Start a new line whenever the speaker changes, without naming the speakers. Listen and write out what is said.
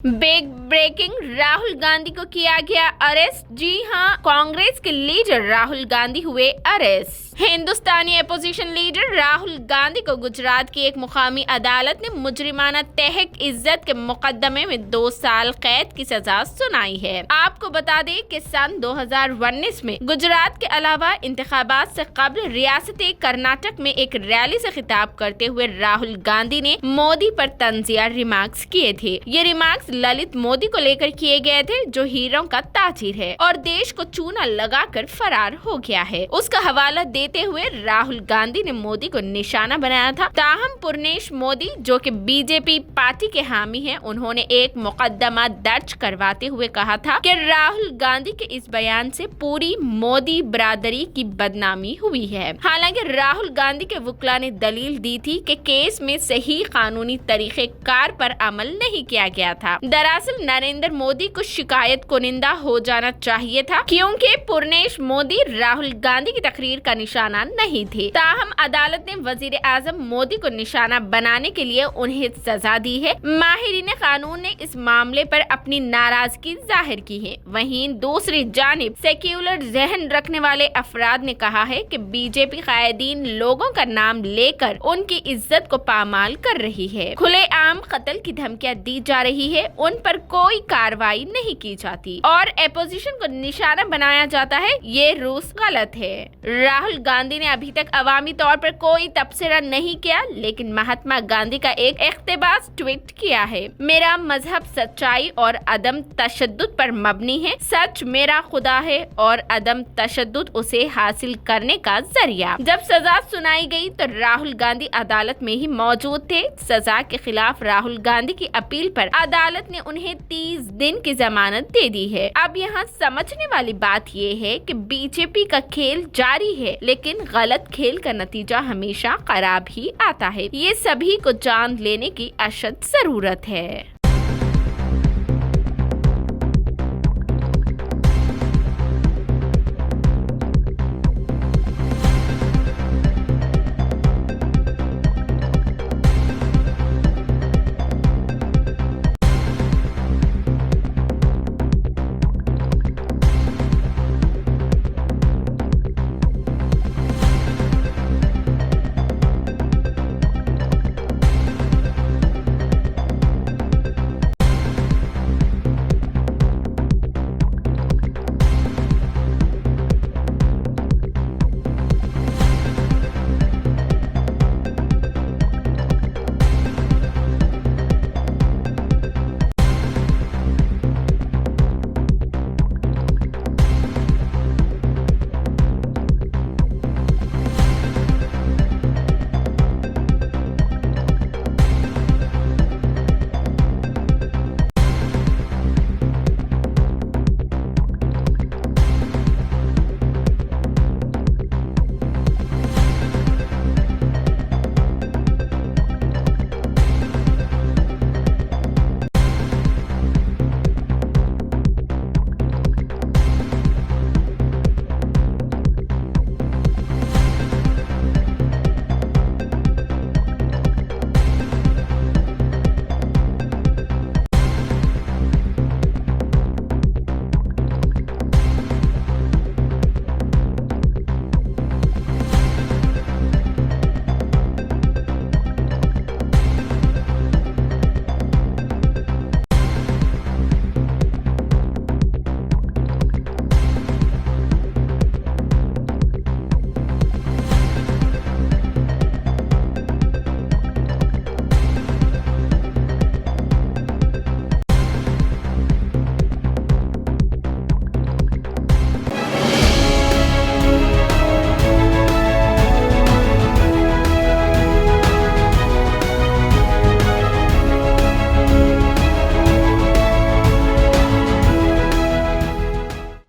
Big breaking, Rahul Gandhi को किया गया अरेस्ट। जी हां, कांग्रेस के लीडर राहुल गांधी हुए अरेस्ट। हिंदुस्तानी अपोजिशन लीडर राहुल गांधी को गुजरात की एक मुकामी अदालत ने मुजरिमाना तहरीक इज्जत के मुकदमे में 2 साल कैद की सजा सुनाई है। आपको बता दें कि सन 2019 में गुजरात के अलावा इंतखाबात से कबल रियासत कर्नाटक में एक रैली से खिताब करते हुए राहुल गांधी ने मोदी पर तंजिया रिमार्क्स किए थे। ये रिमार्क्स ललित मोदी को लेकर किए गए थे, जो हीरों का ताजिर है और देश को चूना लगाकर फरार हो गया है। उसका हवाला देते हुए राहुल गांधी ने मोदी को निशाना बनाया था। ताहम पूर्णेश मोदी, जो कि बीजेपी पार्टी के हामी हैं, उन्होंने एक मुकदमा दर्ज करवाते हुए कहा था कि राहुल गांधी के इस बयान से पूरी मोदी बरादरी की बदनामी हुई है। हालांकि राहुल गांधी के वकील ने दलील दी थी कि केस में सही कानूनी तरीके कार पर अमल नहीं किया गया था। दरअसल नरेंद्र मोदी को शिकायत कुनिंदा हो जाना चाहिए था, क्योंकि पूर्णेश मोदी राहुल गांधी की तकरीर का निशाना नहीं थे। ताहम अदालत ने वजीर आजम मोदी को निशाना बनाने के लिए उन्हें सजा दी है। माहिरीन कानून ने इस मामले पर अपनी नाराजगी जाहिर की है। वहीं दूसरी जानिब सेक्युलर जहन रखने वाले अफराद ने कहा है कि बीजेपी कायदीन लोगों का नाम लेकर उनकी इज्जत को पामाल कर रही है। खुलेआम कत्ल की धमकियां दी जा रही है, उन पर कोई कार्रवाई नहीं की जाती और अपोजिशन को निशाना बनाया जाता है। ये रूस गलत है। राहुल गांधी ने अभी तक अवामी तौर पर कोई तबसरा नहीं किया, लेकिन महात्मा गांधी का एक इख्तिबास ट्वीट किया है। मेरा मजहब सच्चाई और अदम तशद्दुद पर मबनी है। सच मेरा खुदा है और अदम तशद्दुद उसे हासिल करने का जरिया। जब सजा सुनाई गई तो राहुल गांधी अदालत में ही मौजूद थे। सजा के खिलाफ राहुल गांधी की अपील पर अदालत ने उन्हें 30 दिन की जमानत दे दी है। अब यहाँ समझने वाली बात ये है कि बीजेपी का खेल जारी है, लेकिन गलत खेल का नतीजा हमेशा खराब ही आता है। ये सभी को जान लेने की अशद जरूरत है।